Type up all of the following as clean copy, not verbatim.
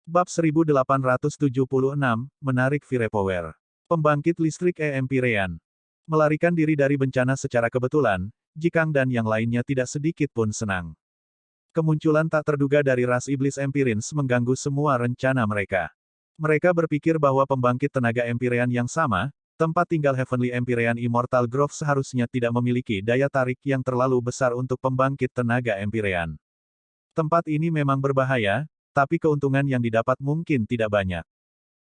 Bab 1876, Menarik Firepower. Pembangkit listrik Empirean. Melarikan diri dari bencana secara kebetulan, Jikang dan yang lainnya tidak sedikit pun senang. Kemunculan tak terduga dari ras iblis Empirins mengganggu semua rencana mereka. Mereka berpikir bahwa pembangkit tenaga Empirean yang sama, tempat tinggal Heavenly Empyrean Immortal Grove seharusnya tidak memiliki daya tarik yang terlalu besar untuk pembangkit tenaga Empyrean. Tempat ini memang berbahaya, tapi keuntungan yang didapat mungkin tidak banyak.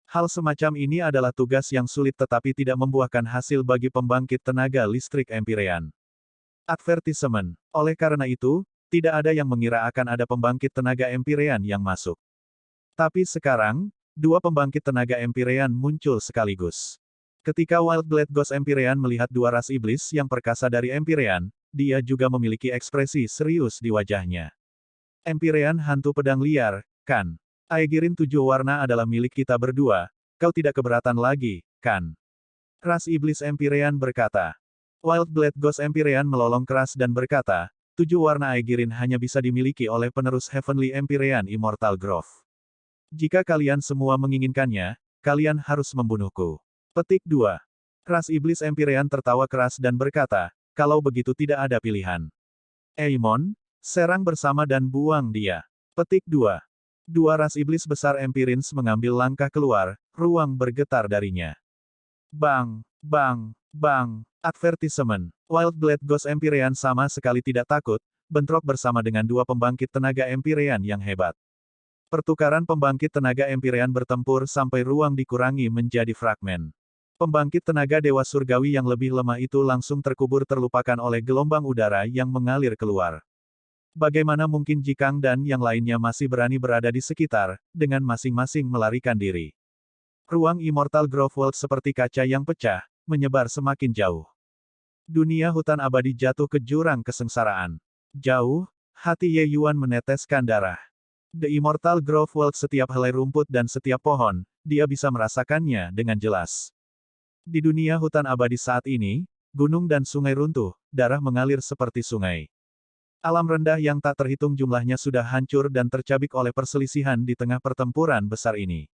Hal semacam ini adalah tugas yang sulit tetapi tidak membuahkan hasil bagi pembangkit tenaga listrik Empyrean. Advertisement. Oleh karena itu, tidak ada yang mengira akan ada pembangkit tenaga Empyrean yang masuk. Tapi sekarang, dua pembangkit tenaga Empyrean muncul sekaligus. Ketika Wild Blade Ghost Empyrean melihat dua ras iblis yang perkasa dari Empyrean, dia juga memiliki ekspresi serius di wajahnya. Empyrean hantu pedang liar, kan? Aegirin 7 warna adalah milik kita berdua, kau tidak keberatan lagi, kan? Ras iblis Empyrean berkata. Wild Blade Ghost Empyrean melolong keras dan berkata, 7 warna Aegirin hanya bisa dimiliki oleh penerus Heavenly Empyrean Immortal Grove. Jika kalian semua menginginkannya, kalian harus membunuhku. Petik 2. Ras iblis Empyrean tertawa keras dan berkata, kalau begitu tidak ada pilihan. Eimon, serang bersama dan buang dia. Petik 2. Dua ras iblis besar Empirins mengambil langkah keluar, ruang bergetar darinya. Bang, bang, bang. Advertisement. Wild Blade Ghost Empyrean sama sekali tidak takut, bentrok bersama dengan dua pembangkit tenaga Empyrean yang hebat. Pertukaran pembangkit tenaga Empyrean bertempur sampai ruang dikurangi menjadi fragmen. Pembangkit tenaga Dewa Surgawi yang lebih lemah itu langsung terkubur terlupakan oleh gelombang udara yang mengalir keluar. Bagaimana mungkin Jikang dan yang lainnya masih berani berada di sekitar, dengan masing-masing melarikan diri. Ruang Immortal Grove World seperti kaca yang pecah, menyebar semakin jauh. Dunia hutan abadi jatuh ke jurang kesengsaraan. Jauh, hati Ye Yuan meneteskan darah. The Immortal Grove World setiap helai rumput dan setiap pohon, dia bisa merasakannya dengan jelas. Di dunia hutan abadi saat ini, gunung dan sungai runtuh, darah mengalir seperti sungai. Alam rendah yang tak terhitung jumlahnya sudah hancur dan tercabik oleh perselisihan di tengah pertempuran besar ini.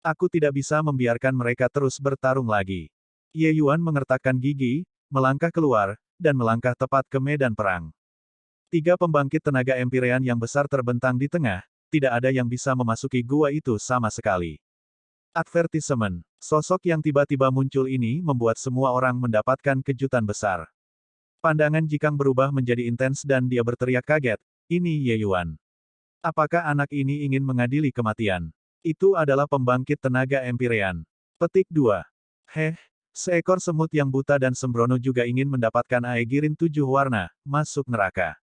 Aku tidak bisa membiarkan mereka terus bertarung lagi. Ye Yuan mengertakkan gigi, melangkah keluar, dan melangkah tepat ke medan perang. 3 pembangkit tenaga Empyrean yang besar terbentang di tengah, tidak ada yang bisa memasuki gua itu sama sekali. Advertisement. Sosok yang tiba-tiba muncul ini membuat semua orang mendapatkan kejutan besar. Pandangan Jikang berubah menjadi intens dan dia berteriak kaget, ini Ye Yuan. Apakah anak ini ingin mengadili kematian? Itu adalah pembangkit tenaga Empyrean. Petik 2. Heh, seekor semut yang buta dan sembrono juga ingin mendapatkan Aegirin 7 warna, masuk neraka.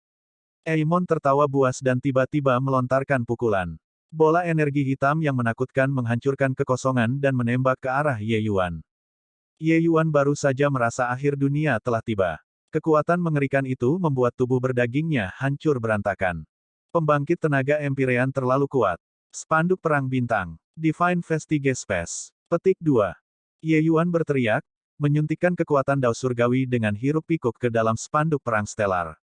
Eimon tertawa buas dan tiba-tiba melontarkan pukulan. Bola energi hitam yang menakutkan menghancurkan kekosongan dan menembak ke arah Ye Yuan. Ye Yuan baru saja merasa akhir dunia telah tiba. Kekuatan mengerikan itu membuat tubuh berdagingnya hancur berantakan. Pembangkit tenaga Empyrean terlalu kuat. Spanduk perang bintang. Divine Vestige Space. Petik 2. Ye Yuan berteriak, menyuntikkan kekuatan Dao Surgawi dengan hiruk-pikuk ke dalam spanduk perang stelar.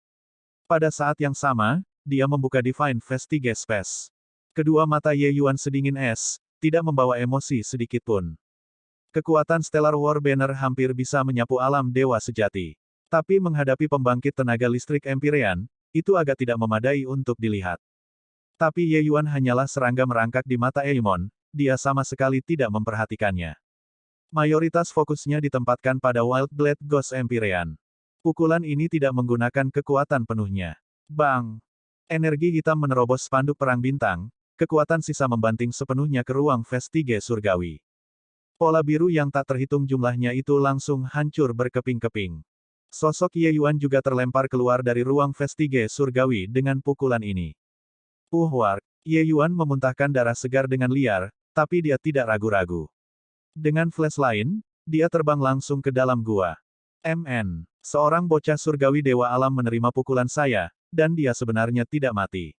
Pada saat yang sama, dia membuka Divine Vestige Space. Kedua mata Ye Yuan sedingin es, tidak membawa emosi sedikitpun. Kekuatan Stellar War Banner hampir bisa menyapu alam dewa sejati. Tapi menghadapi pembangkit tenaga listrik Empyrean, itu agak tidak memadai untuk dilihat. Tapi Ye Yuan hanyalah serangga merangkak di mata Eimon, dia sama sekali tidak memperhatikannya. Mayoritas fokusnya ditempatkan pada Wild Blade Ghost Empyrean. Pukulan ini tidak menggunakan kekuatan penuhnya. Bang! Energi hitam menerobos spanduk perang bintang, kekuatan sisa membanting sepenuhnya ke ruang Vestige Surgawi. Pola biru yang tak terhitung jumlahnya itu langsung hancur berkeping-keping. Sosok Ye Yuan juga terlempar keluar dari ruang Vestige Surgawi dengan pukulan ini. War! Ye Yuan memuntahkan darah segar dengan liar, tapi dia tidak ragu-ragu. Dengan flash lain, dia terbang langsung ke dalam gua. MN. Seorang bocah surgawi dewa alam menerima pukulan saya, dan dia sebenarnya tidak mati.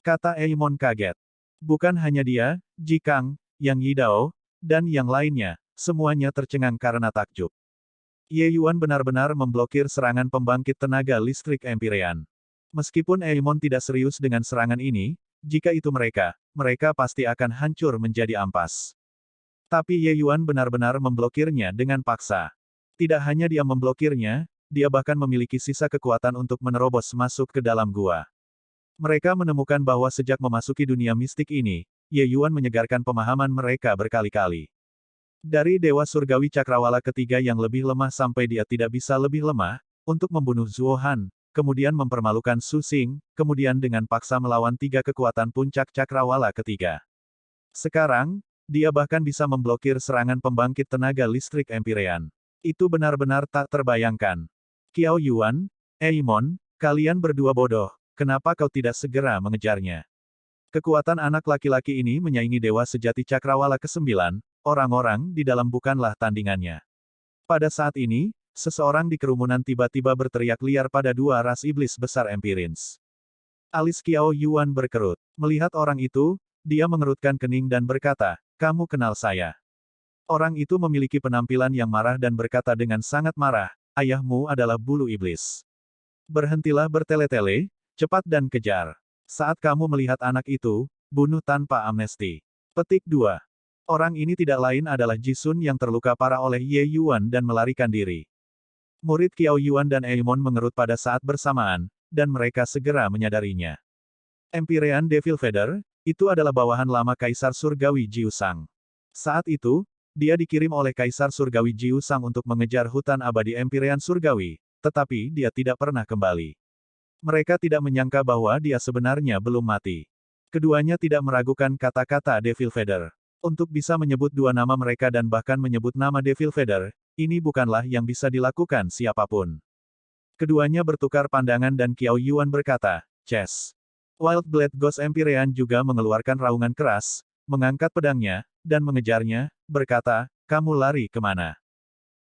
Kata Eimon kaget. Bukan hanya dia, Jikang, Yang Yidao, dan yang lainnya, semuanya tercengang karena takjub. Ye Yuan benar-benar memblokir serangan pembangkit tenaga listrik Empyrean. Meskipun Eimon tidak serius dengan serangan ini, Jika itu mereka, mereka pasti akan hancur menjadi ampas. Tapi Ye Yuan benar-benar memblokirnya dengan paksa. Tidak hanya dia memblokirnya, dia bahkan memiliki sisa kekuatan untuk menerobos masuk ke dalam gua. Mereka menemukan bahwa sejak memasuki dunia mistik ini, Ye Yuan menyegarkan pemahaman mereka berkali-kali. Dari Dewa Surgawi Cakrawala ketiga yang lebih lemah sampai dia tidak bisa lebih lemah, untuk membunuh Zhuo Han, kemudian mempermalukan Su Xing, kemudian dengan paksa melawan tiga kekuatan puncak Cakrawala ketiga. Sekarang, dia bahkan bisa memblokir serangan pembangkit tenaga listrik Empyrean. Itu benar-benar tak terbayangkan. Qiao Yuan, Eimon, kalian berdua bodoh. Kenapa kau tidak segera mengejarnya? Kekuatan anak laki-laki ini menyaingi Dewa Sejati Cakrawala ke-9, orang-orang di dalam bukanlah tandingannya. Pada saat ini, seseorang di kerumunan tiba-tiba berteriak liar pada dua ras iblis besar Empyreans. Alis Qiao Yuan berkerut. Melihat orang itu, dia mengerutkan kening dan berkata, "Kamu kenal saya." Orang itu memiliki penampilan yang marah dan berkata dengan sangat marah, "Ayahmu adalah bulu iblis. Berhentilah bertele-tele, cepat dan kejar. Saat kamu melihat anak itu, bunuh tanpa amnesti." Petik 2. Orang ini tidak lain adalah Jisun yang terluka parah oleh Ye Yuan dan melarikan diri. Murid Qiao Yuan dan Eimon mengerut pada saat bersamaan, dan mereka segera menyadarinya. Empyrean Devil Feather, itu adalah bawahan lama Kaisar Surgawi Jiusang. Saat itu, dia dikirim oleh Kaisar Surgawi Jiusang untuk mengejar hutan abadi Empyrean Surgawi, tetapi dia tidak pernah kembali. Mereka tidak menyangka bahwa dia sebenarnya belum mati. Keduanya tidak meragukan kata-kata Devil Feather. Untuk bisa menyebut dua nama mereka dan bahkan menyebut nama Devil Feather, ini bukanlah yang bisa dilakukan siapapun. Keduanya bertukar pandangan dan Qiao Yuan berkata, "Chess." Wild Blade Ghost Empyrean juga mengeluarkan raungan keras, mengangkat pedangnya, dan mengejarnya, berkata, "Kamu lari kemana?"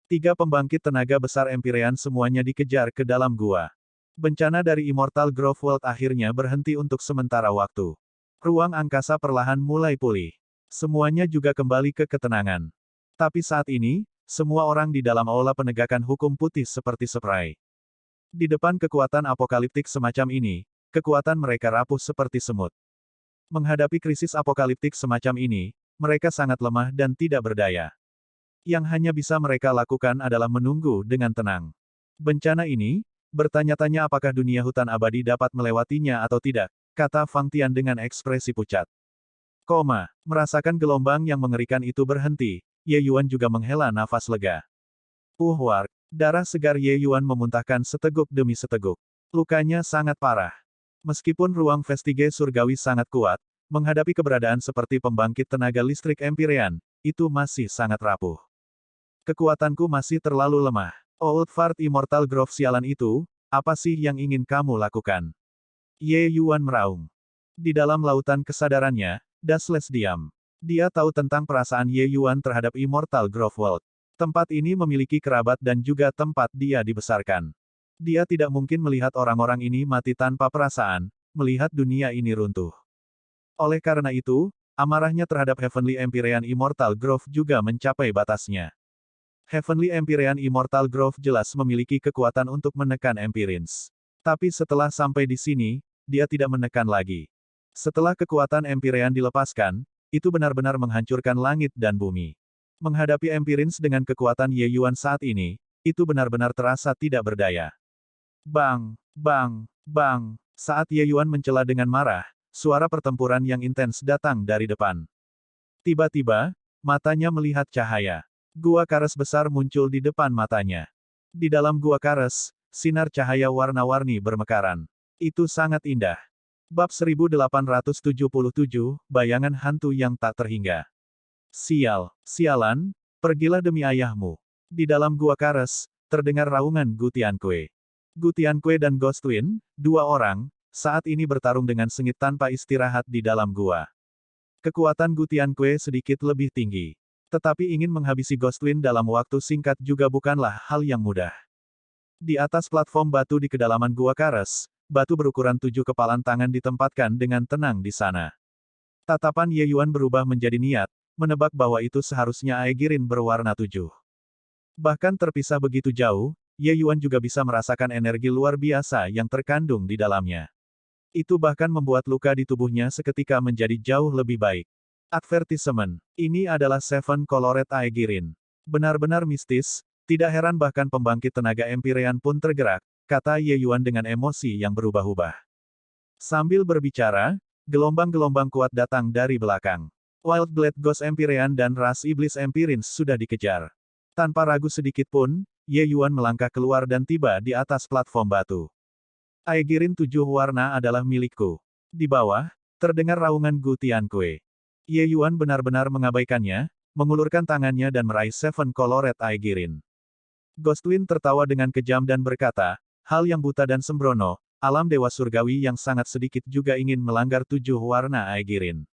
Tiga pembangkit tenaga besar Empyrean semuanya dikejar ke dalam gua. Bencana dari Immortal Grove World akhirnya berhenti untuk sementara waktu. Ruang angkasa perlahan mulai pulih. Semuanya juga kembali ke ketenangan. Tapi saat ini, semua orang di dalam aula penegakan hukum putih seperti spray. Di depan kekuatan apokaliptik semacam ini, kekuatan mereka rapuh seperti semut. Menghadapi krisis apokaliptik semacam ini, mereka sangat lemah dan tidak berdaya. Yang hanya bisa mereka lakukan adalah menunggu dengan tenang. Bencana ini, bertanya-tanya apakah dunia hutan abadi dapat melewatinya atau tidak, kata Fang Tian dengan ekspresi pucat. Merasakan gelombang yang mengerikan itu berhenti, Ye Yuan juga menghela nafas lega. Wark, darah segar Ye Yuan memuntahkan seteguk demi seteguk. Lukanya sangat parah. Meskipun ruang Vestige surgawi sangat kuat, menghadapi keberadaan seperti pembangkit tenaga listrik Empyrean, itu masih sangat rapuh. Kekuatanku masih terlalu lemah. Old Fart Immortal Grove sialan itu, apa sih yang ingin kamu lakukan? Ye Yuan meraung. Di dalam lautan kesadarannya, Dasles diam. Dia tahu tentang perasaan Ye Yuan terhadap Immortal Grove World. Tempat ini memiliki kerabat dan juga tempat dia dibesarkan. Dia tidak mungkin melihat orang-orang ini mati tanpa perasaan, melihat dunia ini runtuh. Oleh karena itu, amarahnya terhadap Heavenly Empyrean Immortal Grove juga mencapai batasnya. Heavenly Empyrean Immortal Grove jelas memiliki kekuatan untuk menekan Empyreans. Tapi setelah sampai di sini, dia tidak menekan lagi. Setelah kekuatan Empyrean dilepaskan, itu benar-benar menghancurkan langit dan bumi. Menghadapi Empyreans dengan kekuatan Ye Yuan saat ini, itu benar-benar terasa tidak berdaya. Bang, bang, bang. Saat Ye Yuan mencela dengan marah, suara pertempuran yang intens datang dari depan. Tiba-tiba, matanya melihat cahaya. Gua kares besar muncul di depan matanya. Di dalam gua kares, sinar cahaya warna-warni bermekaran. Itu sangat indah. Bab 1877, Bayangan Hantu yang Tak Terhingga. Sialan, pergilah demi ayahmu. Di dalam gua kares, terdengar raungan Gu Tianque. Gu Tianque dan Ghost Twin, dua orang, saat ini bertarung dengan sengit tanpa istirahat di dalam gua. Kekuatan Gu Tianque sedikit lebih tinggi. Tetapi ingin menghabisi Ghost Twin dalam waktu singkat juga bukanlah hal yang mudah. Di atas platform batu di kedalaman gua kares, batu berukuran 7 kepalan tangan ditempatkan dengan tenang di sana. Tatapan Ye Yuan berubah menjadi niat, menebak bahwa itu seharusnya Aegirin berwarna 7. Bahkan terpisah begitu jauh, Ye Yuan juga bisa merasakan energi luar biasa yang terkandung di dalamnya. Itu bahkan membuat luka di tubuhnya seketika menjadi jauh lebih baik. Advertisement. Ini adalah Seven Colored Aegirine. Benar-benar mistis, tidak heran bahkan pembangkit tenaga Empyrean pun tergerak, kata Ye Yuan dengan emosi yang berubah-ubah. Sambil berbicara, gelombang-gelombang kuat datang dari belakang. Wild Blade Ghost Empyrean dan ras iblis Empyrins sudah dikejar. Tanpa ragu sedikit pun, Ye Yuan melangkah keluar dan tiba di atas platform batu. Aegirine 7 warna adalah milikku. Di bawah, terdengar raungan Gu Tianque. Ye Yuan benar-benar mengabaikannya, mengulurkan tangannya dan meraih Seven Colored Aegirine. Ghost Twin tertawa dengan kejam dan berkata, hal yang buta dan sembrono, alam dewa surgawi yang sangat sedikit juga ingin melanggar 7 warna Aegirine.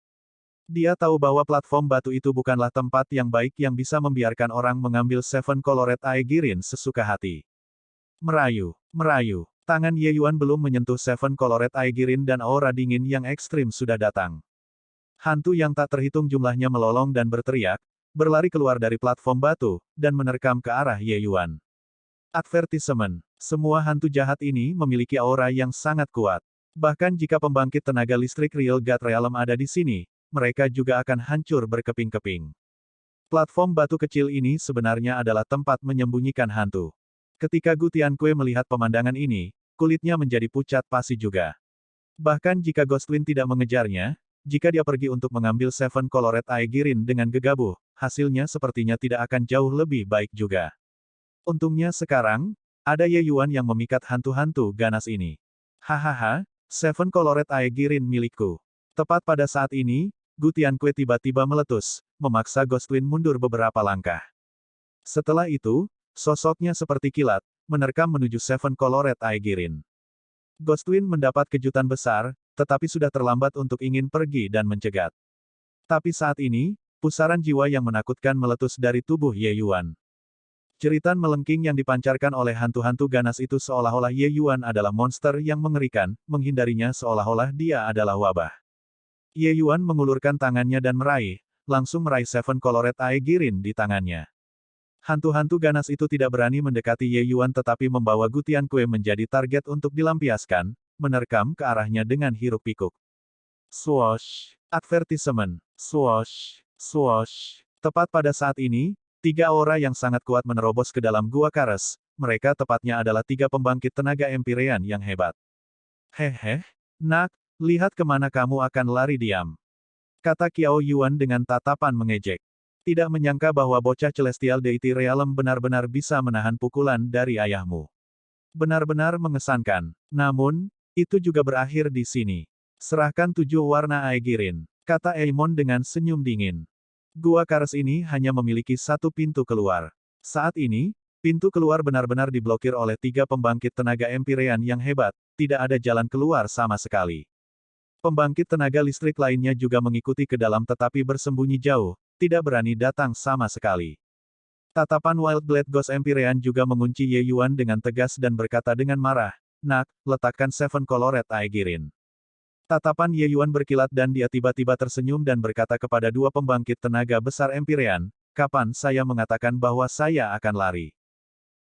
Dia tahu bahwa platform batu itu bukanlah tempat yang baik yang bisa membiarkan orang mengambil Seven Colored Aegirine sesuka hati. Merayu, merayu. Tangan Ye Yuan belum menyentuh Seven Colored Aegirine dan aura dingin yang ekstrim sudah datang. Hantu yang tak terhitung jumlahnya melolong dan berteriak, berlari keluar dari platform batu, dan menerkam ke arah Ye Yuan. Advertisement. Semua hantu jahat ini memiliki aura yang sangat kuat. Bahkan jika pembangkit tenaga listrik Real God Realm ada di sini, mereka juga akan hancur berkeping-keping. Platform batu kecil ini sebenarnya adalah tempat menyembunyikan hantu. Ketika Gu Tianque melihat pemandangan ini, kulitnya menjadi pucat pasi juga. Bahkan jika Ghost Twin tidak mengejarnya, jika dia pergi untuk mengambil Seven Colored Aegirine dengan gegabah, hasilnya sepertinya tidak akan jauh lebih baik juga. Untungnya sekarang, ada Ye Yuan yang memikat hantu-hantu ganas ini. Hahaha, Seven Colored Aegirine milikku. Tepat pada saat ini, Gu Tianque tiba-tiba meletus, memaksa Ghost Twin mundur beberapa langkah. Setelah itu, sosoknya seperti kilat, menerkam menuju Seven Colored Aegirine. Ghost Twin mendapat kejutan besar, tetapi sudah terlambat untuk ingin pergi dan mencegat. Tapi saat ini, pusaran jiwa yang menakutkan meletus dari tubuh Ye Yuan. Jeritan melengking yang dipancarkan oleh hantu-hantu ganas itu seolah-olah Ye Yuan adalah monster yang mengerikan, menghindarinya seolah-olah dia adalah wabah. Ye Yuan mengulurkan tangannya dan langsung meraih Seven Colored Aegirine di tangannya. Hantu-hantu ganas itu tidak berani mendekati Ye Yuan tetapi membawa Gu Tianque menjadi target untuk dilampiaskan, menerkam ke arahnya dengan hiruk-pikuk. Swoosh! Advertisement. Swoosh! Swoosh! Tepat pada saat ini, 3 aura yang sangat kuat menerobos ke dalam Gua Kares, mereka tepatnya adalah 3 pembangkit tenaga Empyrean yang hebat. Hehe, nak, lihat kemana kamu akan lari diam. Kata Qiao Yuan dengan tatapan mengejek. Tidak menyangka bahwa bocah Celestial Deity Realm benar-benar bisa menahan pukulan dari ayahmu. Benar-benar mengesankan. Namun, itu juga berakhir di sini. Serahkan 7 warna Aegirine, kata Eimon dengan senyum dingin. Gua Kares ini hanya memiliki 1 pintu keluar. Saat ini, pintu keluar benar-benar diblokir oleh 3 pembangkit tenaga Empyrean yang hebat, tidak ada jalan keluar sama sekali. Pembangkit tenaga listrik lainnya juga mengikuti ke dalam tetapi bersembunyi jauh, tidak berani datang sama sekali. Tatapan Wild Blade Ghost Empyrean juga mengunci Ye Yuan dengan tegas dan berkata dengan marah, nak, letakkan Seven Colored Aegirine. Tatapan Ye Yuan berkilat dan dia tiba-tiba tersenyum dan berkata kepada 2 pembangkit tenaga besar Empyrean, kapan saya mengatakan bahwa saya akan lari?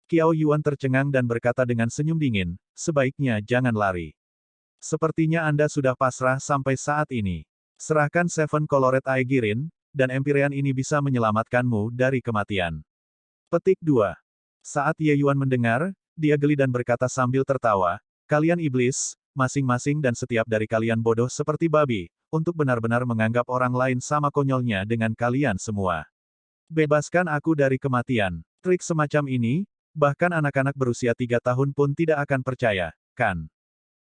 Qiao Yuan tercengang dan berkata dengan senyum dingin, sebaiknya jangan lari. Sepertinya Anda sudah pasrah sampai saat ini. Serahkan Seven Colored Aegirine, dan Empyrean ini bisa menyelamatkanmu dari kematian. Petik 2. Saat Ye Yuan mendengar, dia geli dan berkata sambil tertawa, kalian iblis, masing-masing dan setiap dari kalian bodoh seperti babi, untuk benar-benar menganggap orang lain sama konyolnya dengan kalian semua. Bebaskan aku dari kematian. Trik semacam ini, bahkan anak-anak berusia 3 tahun pun tidak akan percaya, kan?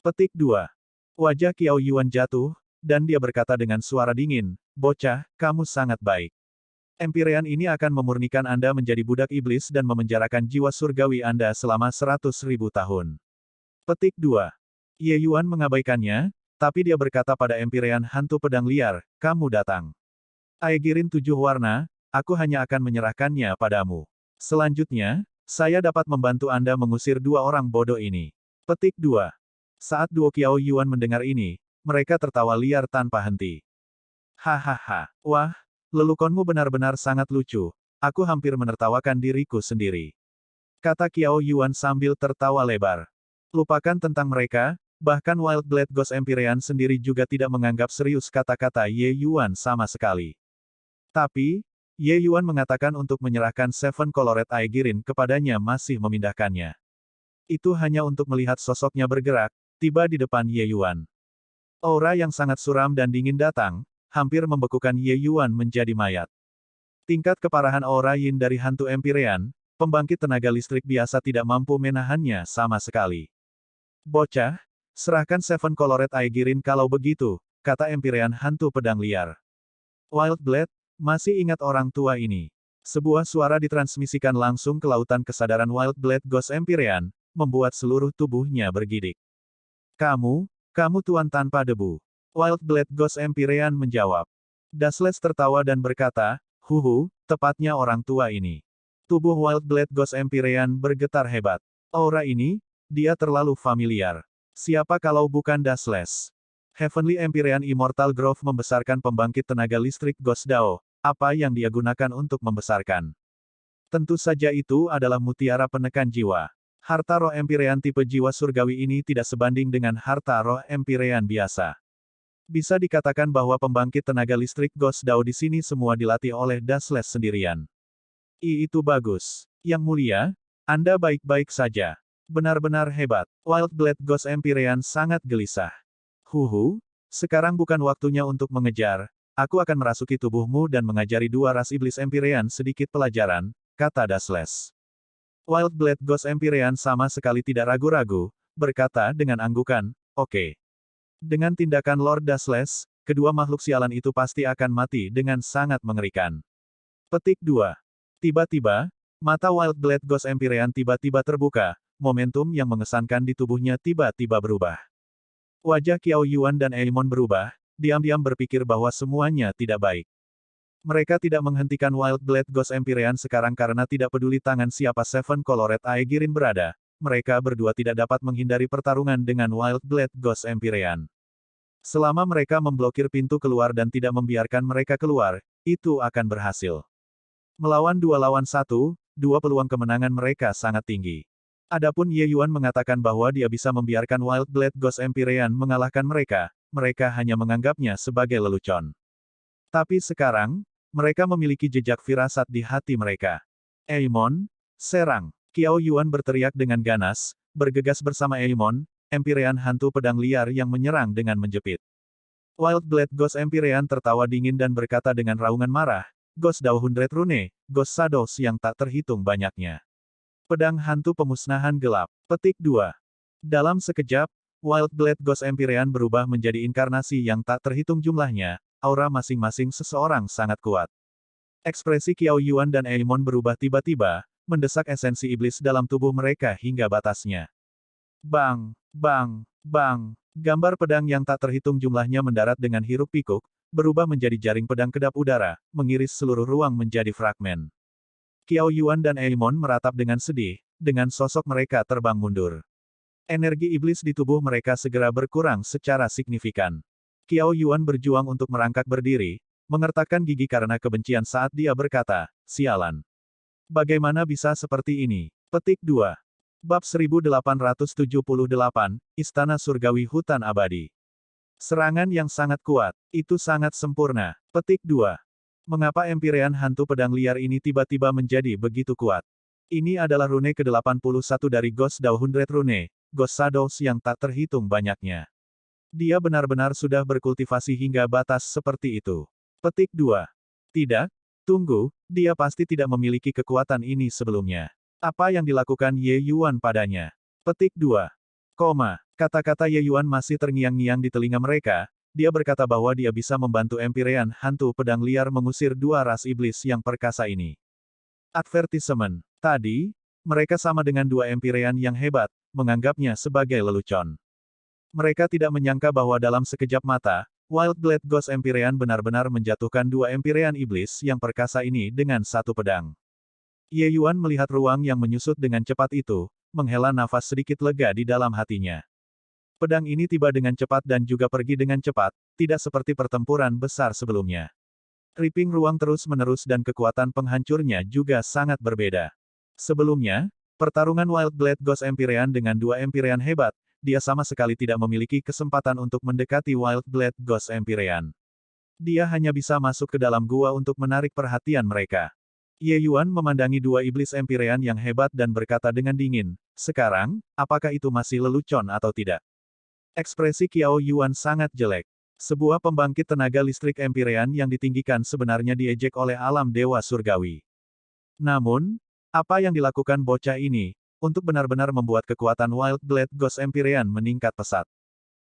Petik 2. Wajah Qiao Yuan jatuh, dan dia berkata dengan suara dingin, bocah, kamu sangat baik. Empyrean ini akan memurnikan Anda menjadi budak iblis dan memenjarakan jiwa surgawi Anda selama 100.000 tahun. Petik 2. Ye Yuan mengabaikannya, tapi dia berkata pada Empyrean hantu pedang liar, kamu datang. Aegirine 7 warna, aku hanya akan menyerahkannya padamu. Selanjutnya, saya dapat membantu Anda mengusir 2 orang bodoh ini. Petik 2. Saat duo Qiao Yuan mendengar ini, mereka tertawa liar tanpa henti. Hahaha, wah, lelukonmu benar-benar sangat lucu, aku hampir menertawakan diriku sendiri. Kata Qiao Yuan sambil tertawa lebar. Lupakan tentang mereka, Bahkan Wild Blade Ghost Empyrean sendiri juga tidak menganggap serius kata-kata Ye Yuan sama sekali. Tapi, Ye Yuan mengatakan untuk menyerahkan Seven Colored Aegirin kepadanya masih memindahkannya. Itu hanya untuk melihat sosoknya bergerak, tiba di depan Ye Yuan. Aura yang sangat suram dan dingin datang, hampir membekukan Ye Yuan menjadi mayat. Tingkat keparahan aura yin dari hantu Empyrean, pembangkit tenaga listrik biasa tidak mampu menahannya sama sekali. Bocah, serahkan Seven Colored Aegirin kalau begitu, kata Empyrean hantu pedang liar. Wild Blade, masih ingat orang tua ini. Sebuah suara ditransmisikan langsung ke lautan kesadaran Wild Blade Ghost Empyrean, membuat seluruh tubuhnya bergidik. Kamu tuan tanpa debu. Wild Blade Ghost Empyrean menjawab. Dasles tertawa dan berkata, "Huhu, tepatnya orang tua ini." Tubuh Wild Blade Ghost Empyrean bergetar hebat. Aura ini, dia terlalu familiar. Siapa kalau bukan Dasles? Heavenly Empyrean Immortal Grove membesarkan pembangkit tenaga listrik Ghost Dao. Apa yang dia gunakan untuk membesarkan? Tentu saja itu adalah mutiara penekan jiwa. Harta roh Empyrean tipe jiwa surgawi ini tidak sebanding dengan harta roh Empyrean biasa. Bisa dikatakan bahwa pembangkit tenaga listrik Ghost Dao di sini semua dilatih oleh Dasles sendirian. Itu bagus. Yang mulia, Anda baik-baik saja. Benar-benar hebat. Wild Blade Ghost Empyrean sangat gelisah. Huhu, sekarang bukan waktunya untuk mengejar. Aku akan merasuki tubuhmu dan mengajari dua ras iblis Empyrean sedikit pelajaran, kata Dasles. Wild Blade Ghost Empyrean sama sekali tidak ragu-ragu, berkata dengan anggukan, "Oke." Dengan tindakan Lord Dasles, kedua makhluk sialan itu pasti akan mati dengan sangat mengerikan. Petik 2. Tiba-tiba, mata Wild Blade Ghost Empyrean tiba-tiba terbuka, momentum yang mengesankan di tubuhnya tiba-tiba berubah. Wajah Qiao Yuan dan Eimon berubah, diam-diam berpikir bahwa semuanya tidak baik. Mereka tidak menghentikan Wild Blade Ghost Empyrean sekarang karena tidak peduli tangan siapa Seven Colored Aegirin berada, mereka berdua tidak dapat menghindari pertarungan dengan Wild Blade Ghost Empyrean. Selama mereka memblokir pintu keluar dan tidak membiarkan mereka keluar, itu akan berhasil. Melawan 2 lawan 1, dua peluang kemenangan mereka sangat tinggi. Adapun Ye Yuan mengatakan bahwa dia bisa membiarkan Wild Blade Ghost Empyrean mengalahkan mereka, mereka hanya menganggapnya sebagai lelucon. Tapi sekarang, mereka memiliki jejak firasat di hati mereka. Eimon, serang! Qiao Yuan berteriak dengan ganas, bergegas bersama Eimon, Empyrean hantu pedang liar yang menyerang dengan menjepit. Wild Blade Ghost Empyrean tertawa dingin dan berkata dengan raungan marah, "Ghost Dao 100 Rune, Ghost Shadows yang tak terhitung banyaknya. Pedang hantu pemusnahan gelap." Petik 2. Dalam sekejap, Wild Blade Ghost Empyrean berubah menjadi inkarnasi yang tak terhitung jumlahnya, aura masing-masing seseorang sangat kuat. Ekspresi Qiao Yuan dan Eimon berubah tiba-tiba, mendesak esensi iblis dalam tubuh mereka hingga batasnya. Bang, bang, bang. Gambar pedang yang tak terhitung jumlahnya mendarat dengan hiruk-pikuk, berubah menjadi jaring pedang kedap udara, mengiris seluruh ruang menjadi fragmen. Qiao Yuan dan Eimon meratap dengan sedih, dengan sosok mereka terbang mundur. Energi iblis di tubuh mereka segera berkurang secara signifikan. Qiao Yuan berjuang untuk merangkak berdiri, mengertakkan gigi karena kebencian saat dia berkata, "Sialan. Bagaimana bisa seperti ini?" Petik 2. Bab 1878, Istana Surgawi Hutan Abadi. Serangan yang sangat kuat, itu sangat sempurna. Petik 2. Mengapa Empyrean hantu pedang liar ini tiba-tiba menjadi begitu kuat? Ini adalah rune ke-81 dari Ghost Dao 100 Rune, Ghost Shadows yang tak terhitung banyaknya. Dia benar-benar sudah berkultivasi hingga batas seperti itu. Petik 2. Tidak, tunggu, dia pasti tidak memiliki kekuatan ini sebelumnya. Apa yang dilakukan Ye Yuan padanya? Petik 2. Kata-kata Ye Yuan masih terngiang-ngiang di telinga mereka, dia berkata bahwa dia bisa membantu Empyrean hantu pedang liar mengusir dua ras iblis yang perkasa ini. Advertisement. Tadi, mereka sama dengan dua Empyrean yang hebat, menganggapnya sebagai lelucon. Mereka tidak menyangka bahwa dalam sekejap mata, Wild Blade Ghost Empyrean benar-benar menjatuhkan dua Empyrean iblis yang perkasa ini dengan satu pedang. Ye Yuan melihat ruang yang menyusut dengan cepat itu, menghela nafas sedikit lega di dalam hatinya. Pedang ini tiba dengan cepat dan juga pergi dengan cepat, tidak seperti pertempuran besar sebelumnya. Ripping ruang terus-menerus dan kekuatan penghancurnya juga sangat berbeda. Sebelumnya, pertarungan Wild Blade Ghost Empyrean dengan dua Empyrean hebat, dia sama sekali tidak memiliki kesempatan untuk mendekati Wild Blade Ghost Empyrean. Dia hanya bisa masuk ke dalam gua untuk menarik perhatian mereka. Ye Yuan memandangi dua iblis Empyrean yang hebat dan berkata dengan dingin, "Sekarang, apakah itu masih lelucon atau tidak?" Ekspresi Qiao Yuan sangat jelek. Sebuah pembangkit tenaga listrik Empyrean yang ditinggikan sebenarnya diejek oleh alam dewa surgawi. Namun, apa yang dilakukan bocah ini, untuk benar-benar membuat kekuatan Wild Blade Ghost Empyrean meningkat pesat.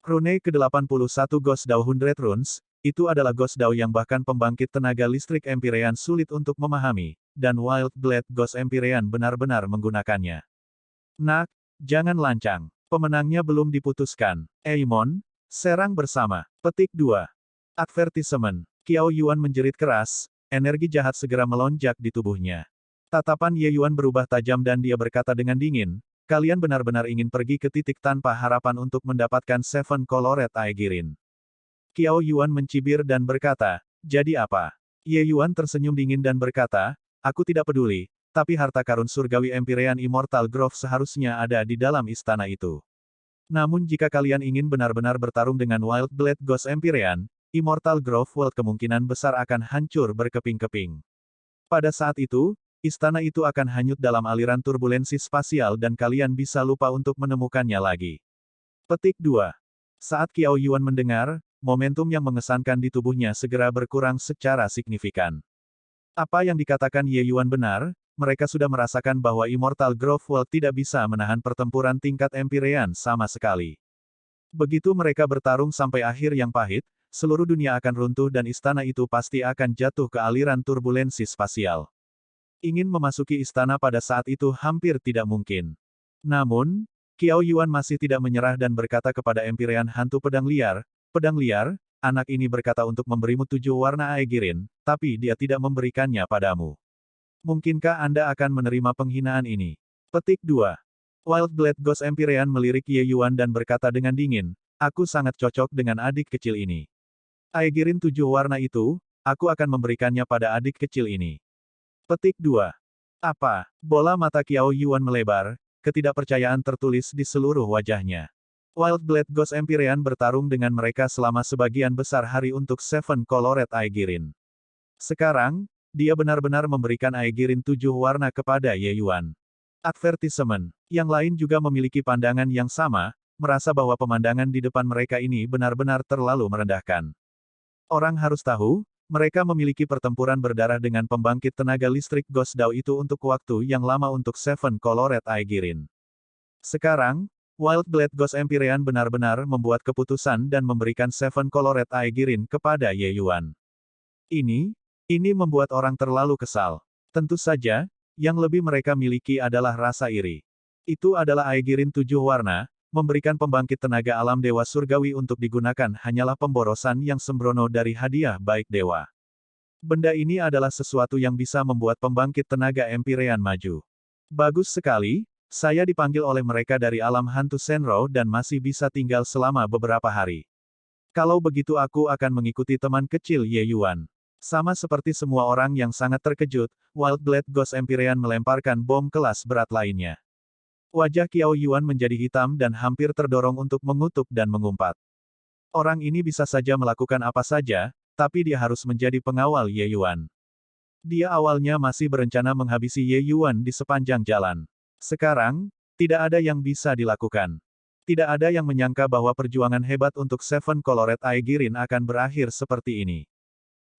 Rune ke-81 Ghost Dao 100 Runes, itu adalah Ghost Dao yang bahkan pembangkit tenaga listrik Empyrean sulit untuk memahami, dan Wild Blade Ghost Empyrean benar-benar menggunakannya. Nak, jangan lancang. Pemenangnya belum diputuskan. Eimon, serang bersama. Petik 2. Advertisement. Qiao Yuan menjerit keras, energi jahat segera melonjak di tubuhnya. Tatapan Ye Yuan berubah tajam dan dia berkata dengan dingin, "Kalian benar-benar ingin pergi ke titik tanpa harapan untuk mendapatkan Seven Colored Aegirine." Qiao Yuan mencibir dan berkata, "Jadi apa?" Ye Yuan tersenyum dingin dan berkata, "Aku tidak peduli, tapi harta karun surgawi Empyrean Immortal Grove seharusnya ada di dalam istana itu. Namun jika kalian ingin benar-benar bertarung dengan Wild Blade Ghost Empyrean, Immortal Grove World kemungkinan besar akan hancur berkeping-keping. Pada saat itu, istana itu akan hanyut dalam aliran turbulensi spasial dan kalian bisa lupa untuk menemukannya lagi." Petik 2. Saat Qiao Yuan mendengar, momentum yang mengesankan di tubuhnya segera berkurang secara signifikan. Apa yang dikatakan Ye Yuan benar, mereka sudah merasakan bahwa Immortal Grove World tidak bisa menahan pertempuran tingkat Empyrean sama sekali. Begitu mereka bertarung sampai akhir yang pahit, seluruh dunia akan runtuh dan istana itu pasti akan jatuh ke aliran turbulensi spasial. Ingin memasuki istana pada saat itu hampir tidak mungkin. Namun, Qiao Yuan masih tidak menyerah dan berkata kepada Empyrean hantu pedang liar, "Pedang liar, anak ini berkata untuk memberimu 7 warna Aegirine, tapi dia tidak memberikannya padamu. Mungkinkah Anda akan menerima penghinaan ini?" Petik 2. Wild Blade Ghost Empyrean melirik Ye Yuan dan berkata dengan dingin, "Aku sangat cocok dengan adik kecil ini. Aegirine 7 warna itu, aku akan memberikannya pada adik kecil ini." Petik 2. Apa? Bola mata Qiao Yuan melebar, ketidakpercayaan tertulis di seluruh wajahnya. Wild Blade Ghost Empyrean bertarung dengan mereka selama sebagian besar hari untuk Seven Colored Aegirine. Sekarang, dia benar-benar memberikan Aegirine 7 warna kepada Ye Yuan. Advertisement. Yang lain juga memiliki pandangan yang sama, merasa bahwa pemandangan di depan mereka ini benar-benar terlalu merendahkan. Orang harus tahu, mereka memiliki pertempuran berdarah dengan pembangkit tenaga listrik Ghost Dao itu untuk waktu yang lama untuk Seven Colored Aegirine. Sekarang, Wild Blade Ghost Empyrean benar-benar membuat keputusan dan memberikan Seven Colored Aegirine kepada Ye Yuan. Ini membuat orang terlalu kesal. Tentu saja, yang lebih mereka miliki adalah rasa iri. Itu adalah Aegirine 7 warna, memberikan pembangkit tenaga alam dewa surgawi untuk digunakan hanyalah pemborosan yang sembrono dari hadiah baik dewa. Benda ini adalah sesuatu yang bisa membuat pembangkit tenaga Empyrean maju. Bagus sekali, saya dipanggil oleh mereka dari alam hantu Senro dan masih bisa tinggal selama beberapa hari. Kalau begitu aku akan mengikuti teman kecil Ye Yuan. Sama seperti semua orang yang sangat terkejut, Wild Blade Ghost Empyrean melemparkan bom kelas berat lainnya. Wajah Qiao Yuan menjadi hitam dan hampir terdorong untuk mengutuk dan mengumpat. Orang ini bisa saja melakukan apa saja, tapi dia harus menjadi pengawal Ye Yuan. Dia awalnya masih berencana menghabisi Ye Yuan di sepanjang jalan. Sekarang, tidak ada yang bisa dilakukan. Tidak ada yang menyangka bahwa perjuangan hebat untuk Seven Colored Aegirine akan berakhir seperti ini.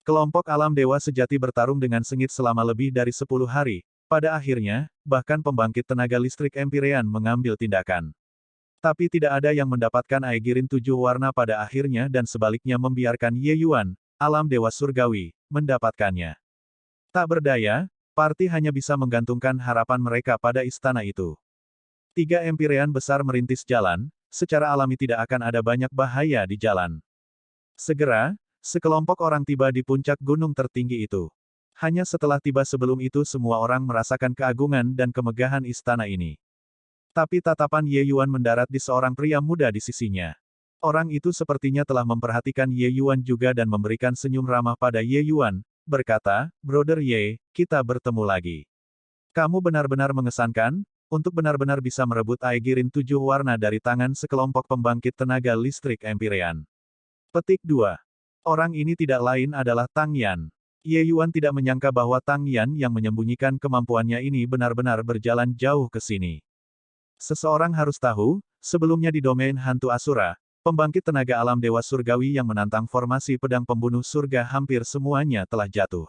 Kelompok alam dewa sejati bertarung dengan sengit selama lebih dari 10 hari. Pada akhirnya, bahkan pembangkit tenaga listrik Empyrean mengambil tindakan. Tapi tidak ada yang mendapatkan Aegirine 7 warna pada akhirnya dan sebaliknya membiarkan Ye Yuan, alam dewa surgawi, mendapatkannya. Tak berdaya, parti hanya bisa menggantungkan harapan mereka pada istana itu. 3 Empyrean besar merintis jalan, secara alami tidak akan ada banyak bahaya di jalan. Segera, sekelompok orang tiba di puncak gunung tertinggi itu. Hanya setelah tiba sebelum itu semua orang merasakan keagungan dan kemegahan istana ini. Tapi tatapan Ye Yuan mendarat di seorang pria muda di sisinya. Orang itu sepertinya telah memperhatikan Ye Yuan juga dan memberikan senyum ramah pada Ye Yuan, berkata, "Brother Ye, kita bertemu lagi. Kamu benar-benar mengesankan, untuk benar-benar bisa merebut Aegirin 7 warna dari tangan sekelompok pembangkit tenaga listrik Empyrean. Petik 2. Orang ini tidak lain adalah Tang Yan. Ye Yuan tidak menyangka bahwa Tang Yan yang menyembunyikan kemampuannya ini benar-benar berjalan jauh ke sini. Seseorang harus tahu, sebelumnya di domain hantu Asura, pembangkit tenaga alam Dewa Surgawi yang menantang formasi pedang pembunuh surga hampir semuanya telah jatuh.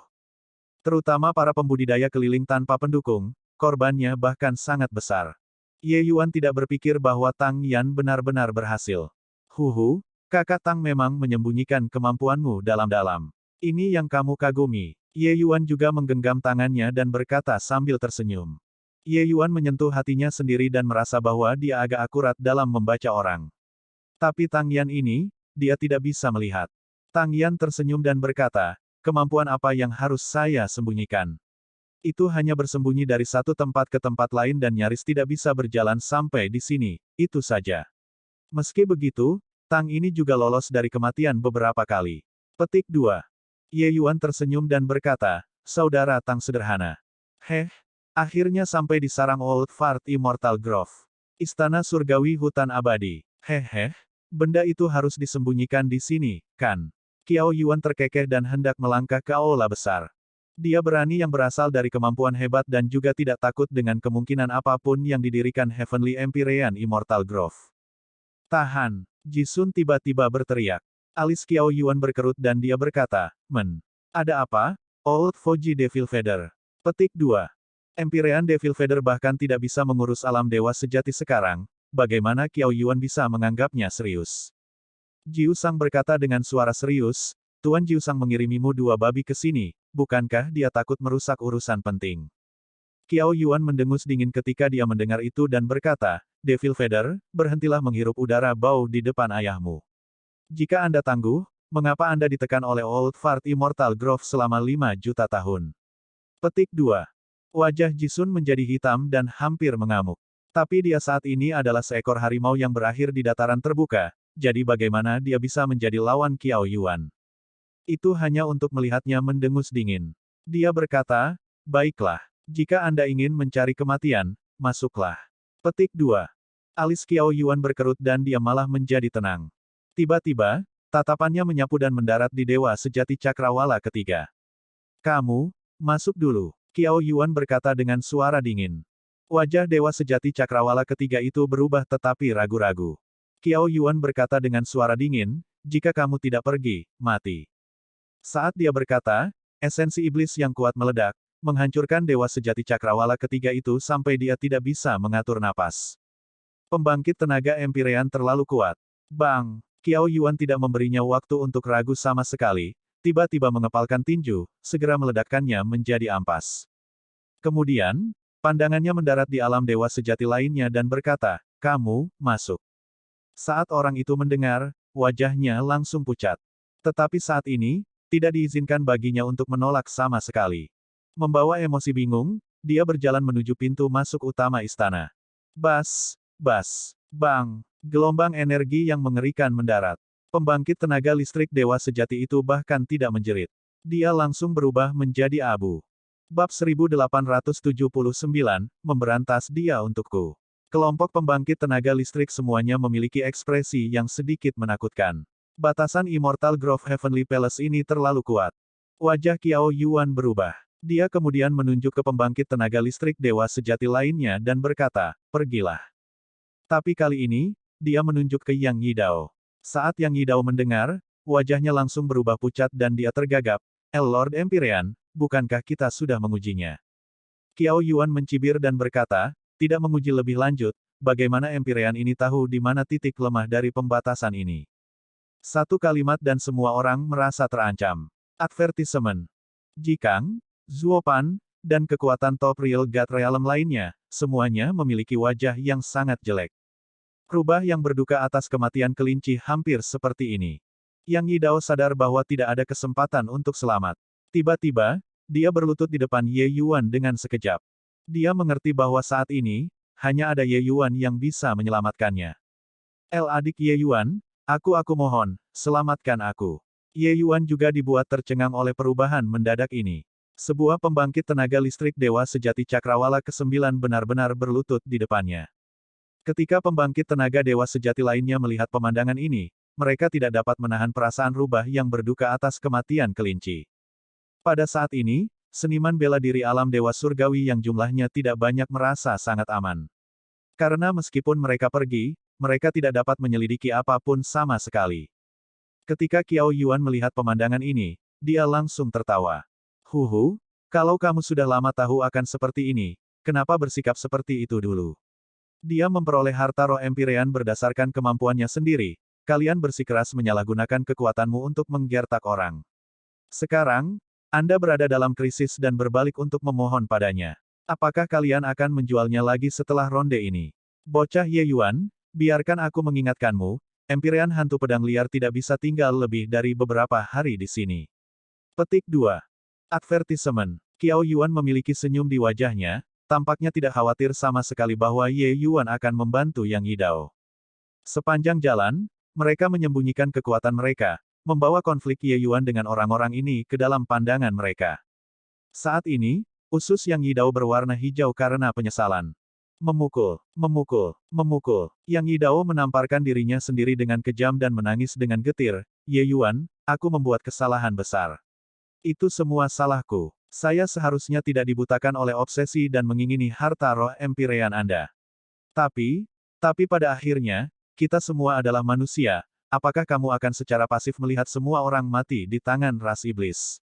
Terutama para pembudidaya keliling tanpa pendukung, korbannya bahkan sangat besar. Ye Yuan tidak berpikir bahwa Tang Yan benar-benar berhasil. Huhu, kakak Tang memang menyembunyikan kemampuanmu dalam-dalam. Ini yang kamu kagumi. Ye Yuan juga menggenggam tangannya dan berkata sambil tersenyum. Ye Yuan menyentuh hatinya sendiri dan merasa bahwa dia agak akurat dalam membaca orang. Tapi Tang Yan ini, dia tidak bisa melihat. Tang Yan tersenyum dan berkata, kemampuan apa yang harus saya sembunyikan? Itu hanya bersembunyi dari satu tempat ke tempat lain dan nyaris tidak bisa berjalan sampai di sini, itu saja. Meski begitu, Tang ini juga lolos dari kematian beberapa kali. Petik 2. Ye Yuan tersenyum dan berkata, saudara Tang sederhana. Akhirnya sampai di sarang Old Fort Immortal Grove. Istana surgawi hutan abadi. Benda itu harus disembunyikan di sini, kan? Qiao Yuan terkekeh dan hendak melangkah ke aula besar. Dia berani yang berasal dari kemampuan hebat dan juga tidak takut dengan kemungkinan apapun yang didirikan Heavenly Empyrean Immortal Grove. Tahan! Jisun tiba-tiba berteriak. Alis Qiao Yuan berkerut dan dia berkata, ada apa? Old Fuji Devil Feather. Petik 2. Empyrean Devil Feather bahkan tidak bisa mengurus alam dewa sejati sekarang, bagaimana Qiao Yuan bisa menganggapnya serius? Jiu Sang berkata dengan suara serius, Tuan Jiu Sang mengirimimu 2 babi ke sini, bukankah dia takut merusak urusan penting? Qiao Yuan mendengus dingin ketika dia mendengar itu dan berkata, Devil Feather, berhentilah menghirup udara bau di depan ayahmu. Jika Anda tangguh, mengapa Anda ditekan oleh Old Fort Immortal Grove selama 5 juta tahun? Petik 2. Wajah Jisun menjadi hitam dan hampir mengamuk. Tapi dia saat ini adalah seekor harimau yang berakhir di dataran terbuka, jadi bagaimana dia bisa menjadi lawan Qiao Yuan? Itu hanya untuk melihatnya mendengus dingin. Dia berkata, baiklah, jika Anda ingin mencari kematian, masuklah. Petik 2. Alis Qiao Yuan berkerut dan dia malah menjadi tenang. Tiba-tiba, tatapannya menyapu dan mendarat di Dewa Sejati Cakrawala ketiga. Kamu, masuk dulu. Qiao Yuan berkata dengan suara dingin. Wajah Dewa Sejati Cakrawala ketiga itu berubah tetapi ragu-ragu. Qiao Yuan berkata dengan suara dingin, jika kamu tidak pergi, mati. Saat dia berkata, esensi iblis yang kuat meledak, menghancurkan Dewa Sejati Cakrawala ketiga itu sampai dia tidak bisa mengatur napas. Pembangkit tenaga Empyrean terlalu kuat. Bang! Qiao Yuan tidak memberinya waktu untuk ragu sama sekali, tiba-tiba mengepalkan tinju, segera meledakkannya menjadi ampas. Kemudian, pandangannya mendarat di alam dewa sejati lainnya dan berkata, kamu, masuk. Saat orang itu mendengar, wajahnya langsung pucat. Tetapi saat ini, tidak diizinkan baginya untuk menolak sama sekali. Membawa emosi bingung, dia berjalan menuju pintu masuk utama istana. Bas, bang, gelombang energi yang mengerikan mendarat. Pembangkit tenaga listrik dewa sejati itu bahkan tidak menjerit. Dia langsung berubah menjadi abu. Bab 1879, memberantas dia untukku. Kelompok pembangkit tenaga listrik semuanya memiliki ekspresi yang sedikit menakutkan. Batasan Immortal Grove Heavenly Palace ini terlalu kuat. Wajah Qiao Yuan berubah. Dia kemudian menunjuk ke pembangkit tenaga listrik dewa sejati lainnya dan berkata, pergilah. Tapi kali ini, dia menunjuk ke Yang Yidao. Saat Yang Yidao mendengar, wajahnya langsung berubah pucat dan dia tergagap. Lord Empyrean, bukankah kita sudah mengujinya? Qiao Yuan mencibir dan berkata, tidak menguji lebih lanjut, bagaimana Empyrean ini tahu di mana titik lemah dari pembatasan ini? Satu kalimat dan semua orang merasa terancam. Advertisement. Jikang, Zuopan, dan kekuatan top real God Realm lainnya, semuanya memiliki wajah yang sangat jelek. Rubah yang berduka atas kematian kelinci hampir seperti ini. Yang Yidao sadar bahwa tidak ada kesempatan untuk selamat. Tiba-tiba, dia berlutut di depan Ye Yuan dengan sekejap. Dia mengerti bahwa saat ini, hanya ada Ye Yuan yang bisa menyelamatkannya. Adik Ye Yuan, aku mohon, selamatkan aku. Ye Yuan juga dibuat tercengang oleh perubahan mendadak ini. Sebuah pembangkit tenaga listrik Dewa Sejati Cakrawala ke-9 benar-benar berlutut di depannya. Ketika pembangkit tenaga Dewa Sejati lainnya melihat pemandangan ini, mereka tidak dapat menahan perasaan rubah yang berduka atas kematian kelinci. Pada saat ini, seniman bela diri alam Dewa Surgawi yang jumlahnya tidak banyak merasa sangat aman. Karena meskipun mereka pergi, mereka tidak dapat menyelidiki apapun sama sekali. Ketika Qiao Yuan melihat pemandangan ini, dia langsung tertawa. Huhu, kalau kamu sudah lama tahu akan seperti ini, kenapa bersikap seperti itu dulu? Dia memperoleh harta roh Empyrean berdasarkan kemampuannya sendiri, kalian bersikeras menyalahgunakan kekuatanmu untuk menggertak orang. Sekarang, Anda berada dalam krisis dan berbalik untuk memohon padanya. Apakah kalian akan menjualnya lagi setelah ronde ini? Bocah Ye Yuan, biarkan aku mengingatkanmu, Empyrean hantu pedang liar tidak bisa tinggal lebih dari beberapa hari di sini. Petik 2. Advertisement. Qiao Yuan memiliki senyum di wajahnya, tampaknya tidak khawatir sama sekali bahwa Ye Yuan akan membantu Yang Yidao. Sepanjang jalan, mereka menyembunyikan kekuatan mereka, membawa konflik Ye Yuan dengan orang-orang ini ke dalam pandangan mereka. Saat ini, usus Yang Yidao berwarna hijau karena penyesalan. Memukul, memukul, memukul. Yang Yidao menamparkan dirinya sendiri dengan kejam dan menangis dengan getir. Ye Yuan, aku membuat kesalahan besar. Itu semua salahku. Saya seharusnya tidak dibutakan oleh obsesi dan mengingini harta roh Empyrean Anda. Tapi pada akhirnya, kita semua adalah manusia, apakah kamu akan secara pasif melihat semua orang mati di tangan ras iblis?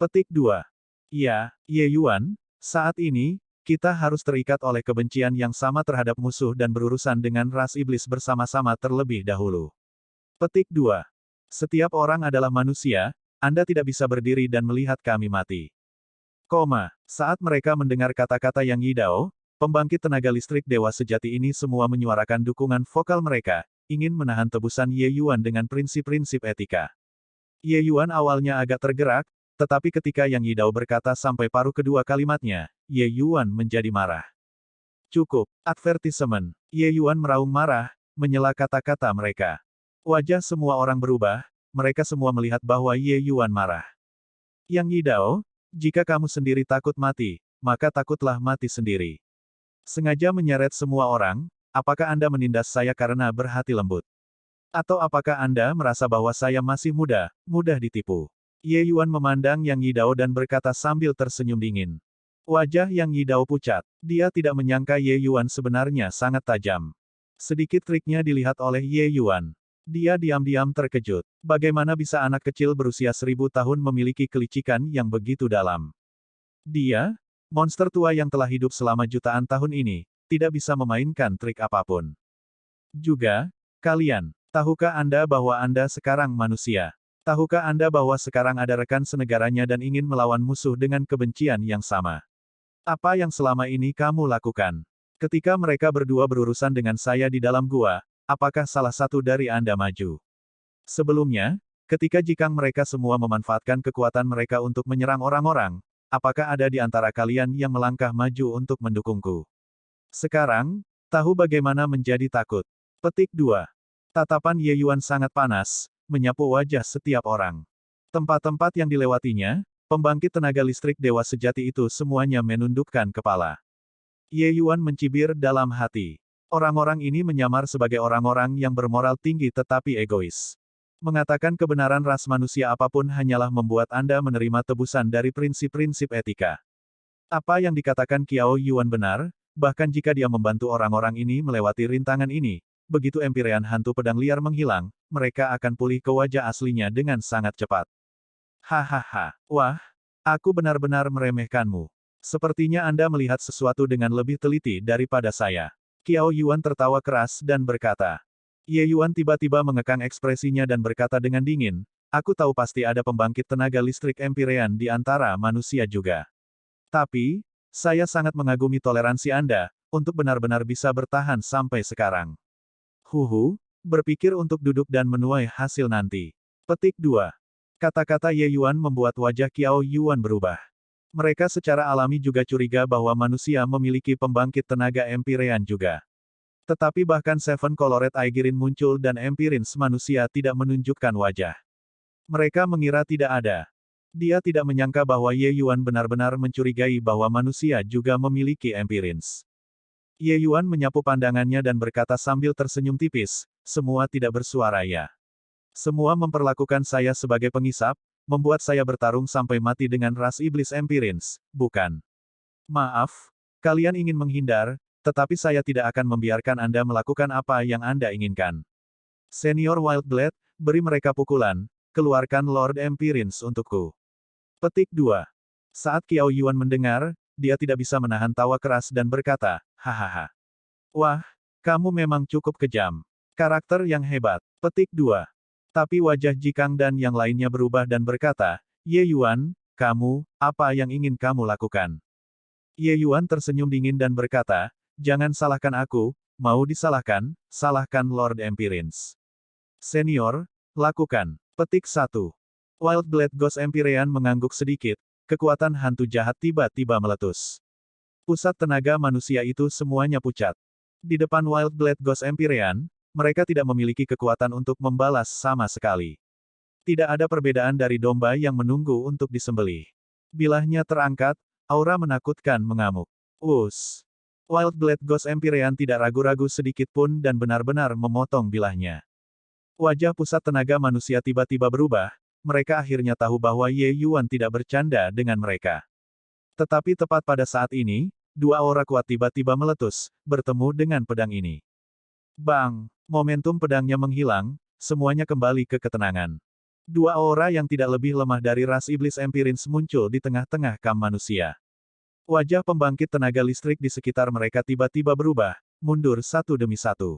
Petik 2. Ya, Ye Yuan, saat ini, kita harus terikat oleh kebencian yang sama terhadap musuh dan berurusan dengan ras iblis bersama-sama terlebih dahulu. Petik 2. Setiap orang adalah manusia, Anda tidak bisa berdiri dan melihat kami mati. Saat mereka mendengar kata-kata Yang Yidao, pembangkit tenaga listrik Dewa Sejati ini semua menyuarakan dukungan vokal mereka, ingin menahan tebusan Ye Yuan dengan prinsip-prinsip etika. Ye Yuan awalnya agak tergerak, tetapi ketika Yang Yidao berkata sampai paruh kedua kalimatnya, Ye Yuan menjadi marah. Cukup, advertisement. Ye Yuan meraung marah, menyela kata-kata mereka. Wajah semua orang berubah, mereka semua melihat bahwa Ye Yuan marah. Yang Yidao, jika kamu sendiri takut mati, maka takutlah mati sendiri. Sengaja menyeret semua orang, apakah Anda menindas saya karena berhati lembut? Atau apakah Anda merasa bahwa saya masih muda, mudah ditipu? Ye Yuan memandang Yang Yidao dan berkata sambil tersenyum dingin. Wajah Yang Yidao pucat. Dia tidak menyangka Ye Yuan sebenarnya sangat tajam. Sedikit triknya dilihat oleh Ye Yuan. Dia diam-diam terkejut. Bagaimana bisa anak kecil berusia 1000 tahun memiliki kelicikan yang begitu dalam? Dia, monster tua yang telah hidup selama jutaan tahun ini, tidak bisa memainkan trik apapun. Juga, kalian, tahukah Anda bahwa Anda sekarang manusia? Tahukah Anda bahwa sekarang ada rekan senegaranya dan ingin melawan musuh dengan kebencian yang sama? Apa yang selama ini kamu lakukan? Ketika mereka berdua berurusan dengan saya di dalam gua, apakah salah satu dari Anda maju? Sebelumnya, ketika jikang mereka semua memanfaatkan kekuatan mereka untuk menyerang orang-orang, apakah ada di antara kalian yang melangkah maju untuk mendukungku? Sekarang, tahu bagaimana menjadi takut. Petik 2. Tatapan Ye Yuan sangat panas, menyapu wajah setiap orang. Tempat-tempat yang dilewatinya, pembangkit tenaga listrik Dewa Sejati itu semuanya menundukkan kepala. Ye Yuan mencibir dalam hati. Orang-orang ini menyamar sebagai orang-orang yang bermoral tinggi tetapi egois. Mengatakan kebenaran ras manusia apapun hanyalah membuat Anda menerima tebusan dari prinsip-prinsip etika. Apa yang dikatakan Qiao Yuan benar, bahkan jika dia membantu orang-orang ini melewati rintangan ini, begitu Empyrean hantu pedang liar menghilang, mereka akan pulih ke wajah aslinya dengan sangat cepat. Hahaha, wah, aku benar-benar meremehkanmu. Sepertinya Anda melihat sesuatu dengan lebih teliti daripada saya. Qiao Yuan tertawa keras dan berkata. Ye Yuan tiba-tiba mengekang ekspresinya dan berkata dengan dingin, aku tahu pasti ada pembangkit tenaga listrik Empyrean di antara manusia juga. Tapi, saya sangat mengagumi toleransi Anda, untuk benar-benar bisa bertahan sampai sekarang. Huhu, berpikir untuk duduk dan menuai hasil nanti. Petik 2. Kata-kata Ye Yuan membuat wajah Qiao Yuan berubah. Mereka secara alami juga curiga bahwa manusia memiliki pembangkit tenaga Empyrean juga. Tetapi bahkan Seven Colored Aigirin muncul dan Empyreans manusia tidak menunjukkan wajah. Mereka mengira tidak ada. Dia tidak menyangka bahwa Ye Yuan benar-benar mencurigai bahwa manusia juga memiliki empirins. Ye Yuan menyapu pandangannya dan berkata sambil tersenyum tipis, semua tidak bersuara ya. Semua memperlakukan saya sebagai pengisap, membuat saya bertarung sampai mati dengan ras iblis empirins, bukan? Maaf, kalian ingin menghindar, tetapi saya tidak akan membiarkan Anda melakukan apa yang Anda inginkan. Senior Wildblade, beri mereka pukulan, keluarkan Lord Empirins untukku. Petik 2. Saat Qiao Yuan mendengar, dia tidak bisa menahan tawa keras dan berkata, hahaha. Wah, kamu memang cukup kejam. Karakter yang hebat. Petik 2. Tapi wajah Jikang dan yang lainnya berubah dan berkata, Ye Yuan, kamu, apa yang ingin kamu lakukan? Ye Yuan tersenyum dingin dan berkata, jangan salahkan aku, mau disalahkan, salahkan Lord Empirins. Senior, lakukan. Petik 1. Wildblade Ghost Empyrean mengangguk sedikit, kekuatan hantu jahat tiba-tiba meletus. Pusat tenaga manusia itu semuanya pucat. Di depan Wildblade Ghost Empyrean, mereka tidak memiliki kekuatan untuk membalas sama sekali. Tidak ada perbedaan dari domba yang menunggu untuk disembelih. Bilahnya terangkat, aura menakutkan mengamuk. Wildblade Ghost Empyrean tidak ragu-ragu sedikit pun dan benar-benar memotong bilahnya. Wajah pusat tenaga manusia tiba-tiba berubah, mereka akhirnya tahu bahwa Ye Yuan tidak bercanda dengan mereka. Tetapi tepat pada saat ini, dua aura kuat tiba-tiba meletus, bertemu dengan pedang ini. Bang! Momentum pedangnya menghilang, semuanya kembali ke ketenangan. Dua aura yang tidak lebih lemah dari ras iblis empirins muncul di tengah-tengah kamp manusia. Wajah pembangkit tenaga listrik di sekitar mereka tiba-tiba berubah, mundur satu demi satu.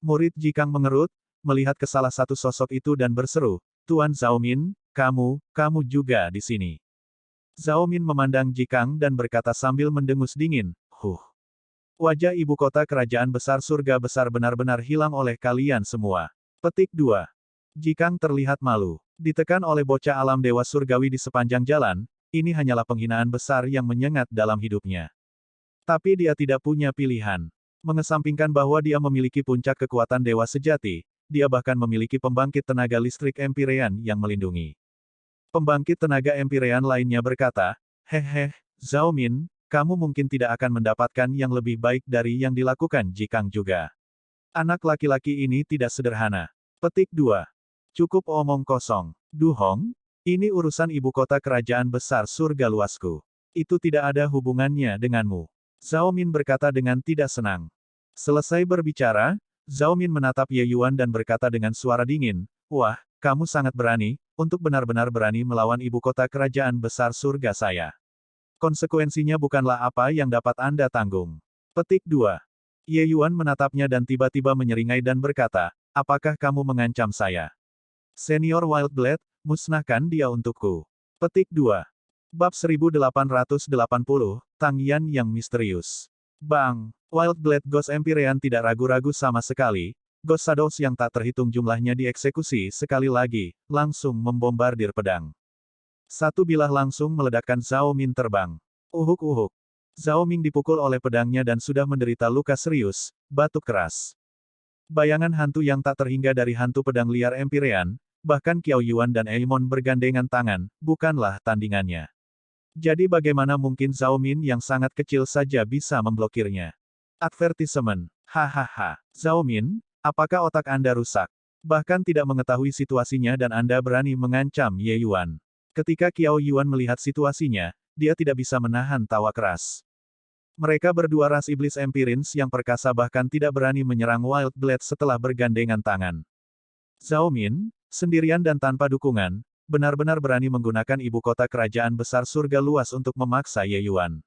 Murid Jikang mengerut, melihat ke salah satu sosok itu dan berseru, Tuan Zhao Min, kamu juga di sini. Zhao Min memandang Jikang dan berkata sambil mendengus dingin, Wajah ibu kota kerajaan besar surga besar benar-benar hilang oleh kalian semua. Petik 2. Jikang terlihat malu. Ditekan oleh bocah alam dewa surgawi di sepanjang jalan, ini hanyalah penghinaan besar yang menyengat dalam hidupnya. Tapi dia tidak punya pilihan. Mengesampingkan bahwa dia memiliki puncak kekuatan dewa sejati, dia bahkan memiliki pembangkit tenaga listrik Empyrean yang melindungi. Pembangkit tenaga Empyrean lainnya berkata, Zhao Min, kamu mungkin tidak akan mendapatkan yang lebih baik dari yang dilakukan Jikang juga. Anak laki-laki ini tidak sederhana. Petik 2. Cukup omong kosong. Du Hong, ini urusan ibu kota kerajaan besar surga luasku. Itu tidak ada hubungannya denganmu. Zhao Min berkata dengan tidak senang. Selesai berbicara, Zhao Min menatap Ye Yuan dan berkata dengan suara dingin, wah, kamu sangat berani, untuk benar-benar berani melawan ibu kota kerajaan besar surga saya. Konsekuensinya bukanlah apa yang dapat Anda tanggung. Petik 2. Ye Yuan menatapnya dan tiba-tiba menyeringai dan berkata, apakah kamu mengancam saya? Senior Wildblade, musnahkan dia untukku. Petik 2. Bab 1880, Tang Yan yang misterius. Bang! Wildblade Ghost Empyrean tidak ragu-ragu sama sekali, Ghost Shadows yang tak terhitung jumlahnya dieksekusi sekali lagi, langsung membombardir pedang. Satu bilah langsung meledakkan Zhao Min terbang. Uhuk-uhuk. Zhao Ming dipukul oleh pedangnya dan sudah menderita luka serius, batuk keras. Bayangan hantu yang tak terhingga dari hantu pedang liar Empyrean, bahkan Qiao Yuan dan Eimon bergandengan tangan, bukanlah tandingannya. Jadi bagaimana mungkin Zhao Min yang sangat kecil saja bisa memblokirnya? Advertisement. Hahaha. Zhao Min, apakah otak Anda rusak? Bahkan tidak mengetahui situasinya dan Anda berani mengancam Ye Yuan. Ketika Qiao Yuan melihat situasinya, dia tidak bisa menahan tawa keras. Mereka berdua ras iblis empirins yang perkasa bahkan tidak berani menyerang Wildblade setelah bergandengan tangan. Zhao Min, sendirian dan tanpa dukungan, benar-benar berani menggunakan ibu kota kerajaan besar surga luas untuk memaksa Ye Yuan.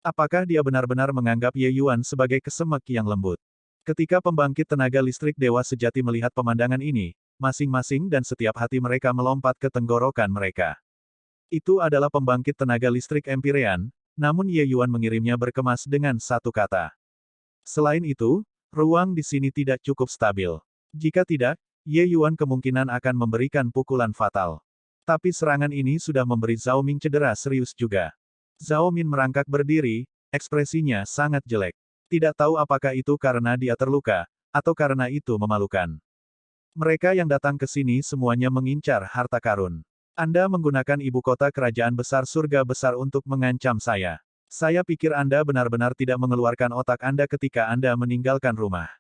Apakah dia benar-benar menganggap Ye Yuan sebagai kesemek yang lembut? Ketika pembangkit tenaga listrik dewa sejati melihat pemandangan ini, masing-masing dan setiap hati mereka melompat ke tenggorokan mereka. Itu adalah pembangkit tenaga listrik Empyrean, namun Ye Yuan mengirimnya berkemas dengan satu kata. Selain itu, ruang di sini tidak cukup stabil. Jika tidak, Ye Yuan kemungkinan akan memberikan pukulan fatal. Tapi serangan ini sudah memberi Zhao Ming cedera serius juga. Zhao Min merangkak berdiri, ekspresinya sangat jelek. Tidak tahu apakah itu karena dia terluka, atau karena itu memalukan. Mereka yang datang ke sini semuanya mengincar harta karun. Anda menggunakan ibu kota kerajaan besar surga besar untuk mengancam saya. Saya pikir Anda benar-benar tidak mengeluarkan otak Anda ketika Anda meninggalkan rumah.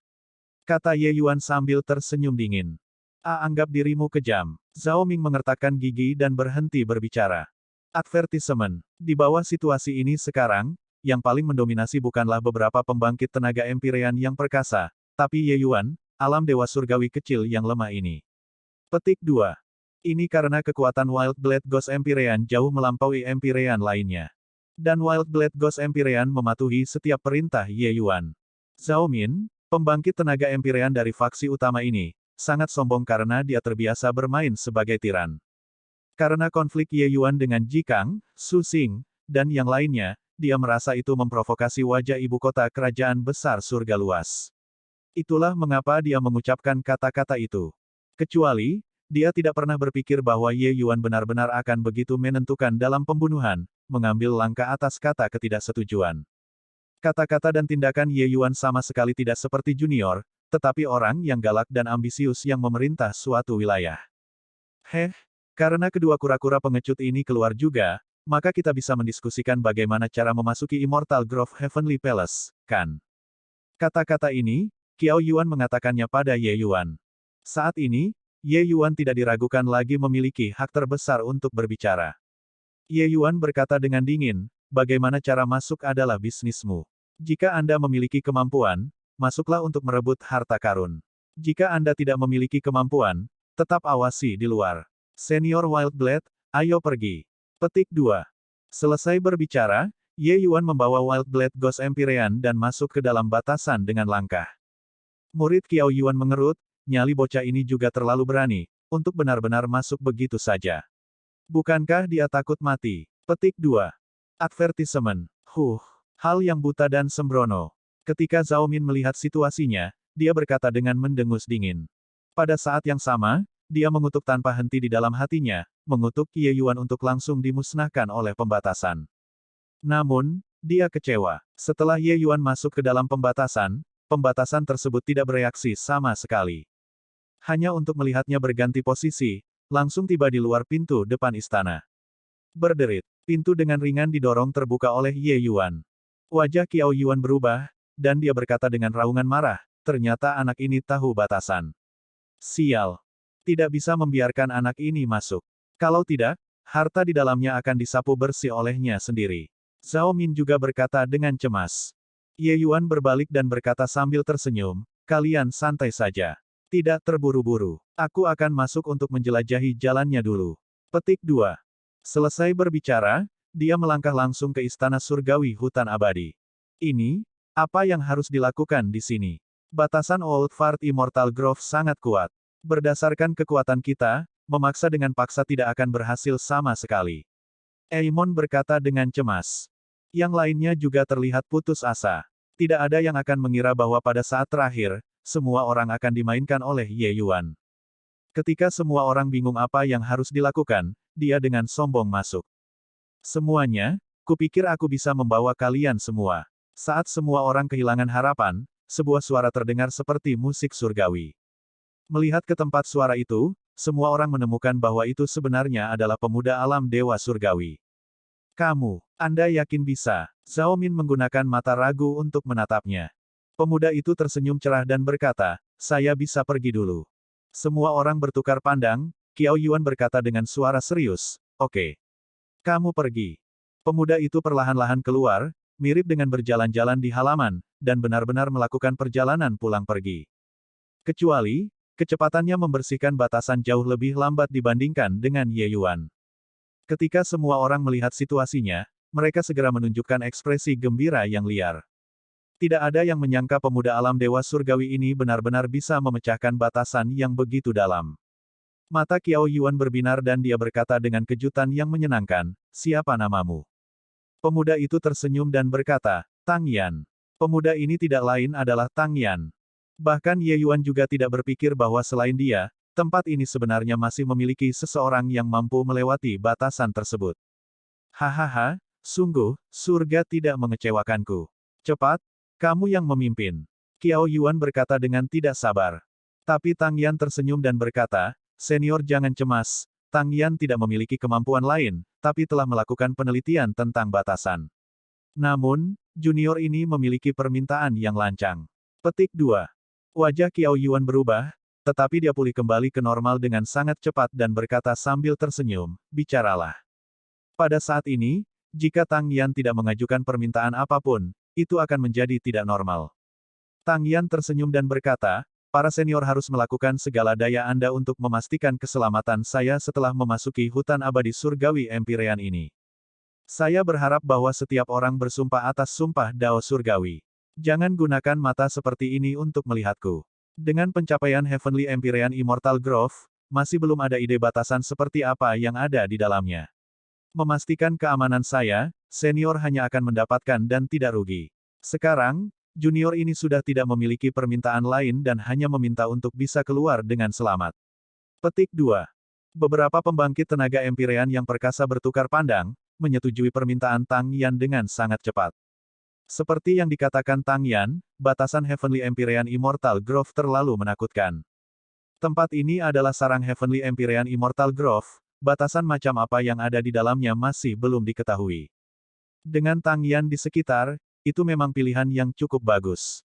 Kata Ye Yuan sambil tersenyum dingin. Anggap dirimu kejam. Zhao Ming mengertakkan gigi dan berhenti berbicara. Advertisement. Di bawah situasi ini sekarang, yang paling mendominasi bukanlah beberapa pembangkit tenaga Empyrean yang perkasa, tapi Ye Yuan, alam dewa surgawi kecil yang lemah ini. Petik 2. Ini karena kekuatan Wild Blade Ghost Empyrean jauh melampaui Empyrean lainnya. Dan Wild Blade Ghost Empyrean mematuhi setiap perintah Ye Yuan. Zhao Min, pembangkit tenaga Empyrean dari faksi utama ini, sangat sombong karena dia terbiasa bermain sebagai tiran. Karena konflik Ye Yuan dengan Ji Kang, Su Xing, dan yang lainnya, dia merasa itu memprovokasi wajah ibu kota kerajaan besar surga luas. Itulah mengapa dia mengucapkan kata-kata itu. Kecuali, dia tidak pernah berpikir bahwa Ye Yuan benar-benar akan begitu menentukan dalam pembunuhan, mengambil langkah atas kata ketidaksetujuan. Kata-kata dan tindakan Ye Yuan sama sekali tidak seperti junior, tetapi orang yang galak dan ambisius yang memerintah suatu wilayah. Karena kedua kura-kura pengecut ini keluar juga, maka kita bisa mendiskusikan bagaimana cara memasuki Immortal Grove Heavenly Palace, kan? Kata-kata ini, Qiao Yuan mengatakannya pada Ye Yuan. Saat ini, Ye Yuan tidak diragukan lagi memiliki hak terbesar untuk berbicara. Ye Yuan berkata dengan dingin, bagaimana cara masuk adalah bisnismu. Jika Anda memiliki kemampuan, masuklah untuk merebut harta karun. Jika Anda tidak memiliki kemampuan, tetap awasi di luar. Senior Wild Blade, ayo pergi. Petik 2. Selesai berbicara, Ye Yuan membawa Wild Blade Ghost Empyrean dan masuk ke dalam batasan dengan langkah. Murid Qiao Yuan mengerut, nyali bocah ini juga terlalu berani, untuk benar-benar masuk begitu saja. Bukankah dia takut mati? Petik 2. Advertisement. Hal yang buta dan sembrono. Ketika Zhao Min melihat situasinya, dia berkata dengan mendengus dingin. Pada saat yang sama, dia mengutuk tanpa henti di dalam hatinya, mengutuk Ye Yuan untuk langsung dimusnahkan oleh pembatasan. Namun, dia kecewa. Setelah Ye Yuan masuk ke dalam pembatasan tersebut tidak bereaksi sama sekali. Hanya untuk melihatnya berganti posisi, langsung tiba di luar pintu depan istana. Berderit, pintu dengan ringan didorong terbuka oleh Ye Yuan. Wajah Qiao Yuan berubah, dan dia berkata dengan raungan marah, ternyata anak ini tahu batasan. Sial. Tidak bisa membiarkan anak ini masuk. Kalau tidak, harta di dalamnya akan disapu bersih olehnya sendiri. Zhao Min juga berkata dengan cemas. Ye Yuan berbalik dan berkata sambil tersenyum, kalian santai saja. Tidak terburu-buru. Aku akan masuk untuk menjelajahi jalannya dulu. Petik 2. Selesai berbicara, dia melangkah langsung ke istana surgawi hutan abadi. Ini, apa yang harus dilakukan di sini? Batasan Old Fort Immortal Grove sangat kuat. Berdasarkan kekuatan kita, memaksa dengan paksa tidak akan berhasil sama sekali. Eimon berkata dengan cemas. Yang lainnya juga terlihat putus asa. Tidak ada yang akan mengira bahwa pada saat terakhir, semua orang akan dimainkan oleh Ye Yuan. Ketika semua orang bingung apa yang harus dilakukan, dia dengan sombong masuk. Semuanya, kupikir aku bisa membawa kalian semua. Saat semua orang kehilangan harapan, sebuah suara terdengar seperti musik surgawi. Melihat ke tempat suara itu, semua orang menemukan bahwa itu sebenarnya adalah pemuda alam dewa surgawi. Kamu, Anda yakin bisa? Zhao Min menggunakan mata ragu untuk menatapnya. Pemuda itu tersenyum cerah dan berkata, saya bisa pergi dulu. Semua orang bertukar pandang, Qiao Yuan berkata dengan suara serius, oke. Kamu pergi. Pemuda itu perlahan-lahan keluar, mirip dengan berjalan-jalan di halaman, dan benar-benar melakukan perjalanan pulang pergi. Kecuali, kecepatannya membersihkan batasan jauh lebih lambat dibandingkan dengan Ye Yuan. Ketika semua orang melihat situasinya, mereka segera menunjukkan ekspresi gembira yang liar. Tidak ada yang menyangka pemuda alam dewa surgawi ini benar-benar bisa memecahkan batasan yang begitu dalam. Mata Qiao Yuan berbinar dan dia berkata dengan kejutan yang menyenangkan, siapa namamu? Pemuda itu tersenyum dan berkata, Tang Yan. Pemuda ini tidak lain adalah Tang Yan. Bahkan Ye Yuan juga tidak berpikir bahwa selain dia, tempat ini sebenarnya masih memiliki seseorang yang mampu melewati batasan tersebut. Hahaha, sungguh, surga tidak mengecewakanku. Cepat, kamu yang memimpin. Qiao Yuan berkata dengan tidak sabar. Tapi Tang Yan tersenyum dan berkata, senior jangan cemas, Tang Yan tidak memiliki kemampuan lain, tapi telah melakukan penelitian tentang batasan. Namun, junior ini memiliki permintaan yang lancang. Petik 2. Wajah Qiao Yuan berubah, tetapi dia pulih kembali ke normal dengan sangat cepat dan berkata sambil tersenyum, bicaralah. Pada saat ini, jika Tang Yan tidak mengajukan permintaan apapun, itu akan menjadi tidak normal. Tang Yan tersenyum dan berkata, para senior harus melakukan segala daya Anda untuk memastikan keselamatan saya setelah memasuki hutan abadi surgawi Empyrean ini. Saya berharap bahwa setiap orang bersumpah atas sumpah Dao Surgawi. Jangan gunakan mata seperti ini untuk melihatku. Dengan pencapaian Heavenly Empyrean Immortal Grove, masih belum ada ide batasan seperti apa yang ada di dalamnya. Memastikan keamanan saya, senior hanya akan mendapatkan dan tidak rugi. Sekarang, junior ini sudah tidak memiliki permintaan lain dan hanya meminta untuk bisa keluar dengan selamat. Petik 2. Beberapa pembangkit tenaga Empyrean yang perkasa bertukar pandang, menyetujui permintaan Tang Yan dengan sangat cepat. Seperti yang dikatakan Tang Yan, batasan Heavenly Empyrean Immortal Grove terlalu menakutkan. Tempat ini adalah sarang Heavenly Empyrean Immortal Grove, batasan macam apa yang ada di dalamnya masih belum diketahui. Dengan Tang Yan di sekitar, itu memang pilihan yang cukup bagus.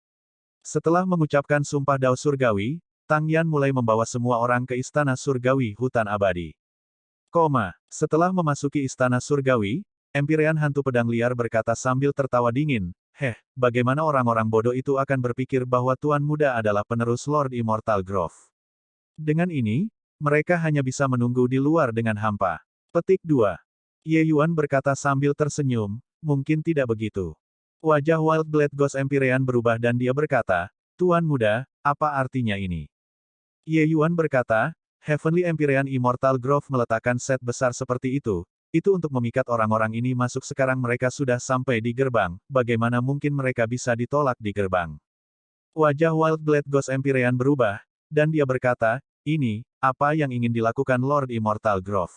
Setelah mengucapkan sumpah Dao Surgawi, Tang Yan mulai membawa semua orang ke Istana Surgawi Hutan Abadi. Setelah memasuki Istana Surgawi, Empyrean Hantu Pedang Liar berkata sambil tertawa dingin, bagaimana orang-orang bodoh itu akan berpikir bahwa Tuan Muda adalah penerus Lord Immortal Grove. Dengan ini, mereka hanya bisa menunggu di luar dengan hampa. Petik 2. Ye Yuan berkata sambil tersenyum, mungkin tidak begitu. Wajah Wild Blade Ghost Empyrean berubah dan dia berkata, Tuan Muda, apa artinya ini? Ye Yuan berkata, Heavenly Empyrean Immortal Grove meletakkan set besar seperti itu untuk memikat orang-orang ini masuk. Sekarang mereka sudah sampai di gerbang, bagaimana mungkin mereka bisa ditolak di gerbang? Wajah Wild Blade Ghost Empyrean berubah, dan dia berkata, ini, apa yang ingin dilakukan Lord Immortal Grove?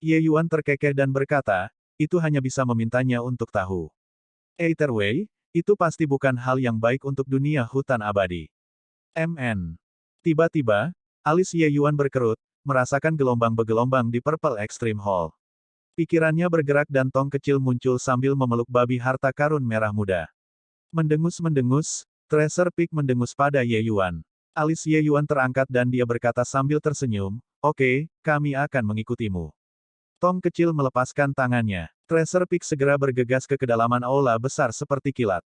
Ye Yuan terkekeh dan berkata, itu hanya bisa memintanya untuk tahu. Either way, itu pasti bukan hal yang baik untuk dunia hutan abadi. MN. Tiba-tiba, alis Ye Yuan berkerut, merasakan gelombang bergelombang di Purple Extreme Hall. Pikirannya bergerak dan tong kecil muncul sambil memeluk babi harta karun merah muda. Mendengus-mendengus, Treasure Peak mendengus pada Ye Yuan. Alis Ye Yuan terangkat dan dia berkata sambil tersenyum, oke, kami akan mengikutimu. Tong kecil melepaskan tangannya. Treasure Peak segera bergegas ke kedalaman aula besar seperti kilat.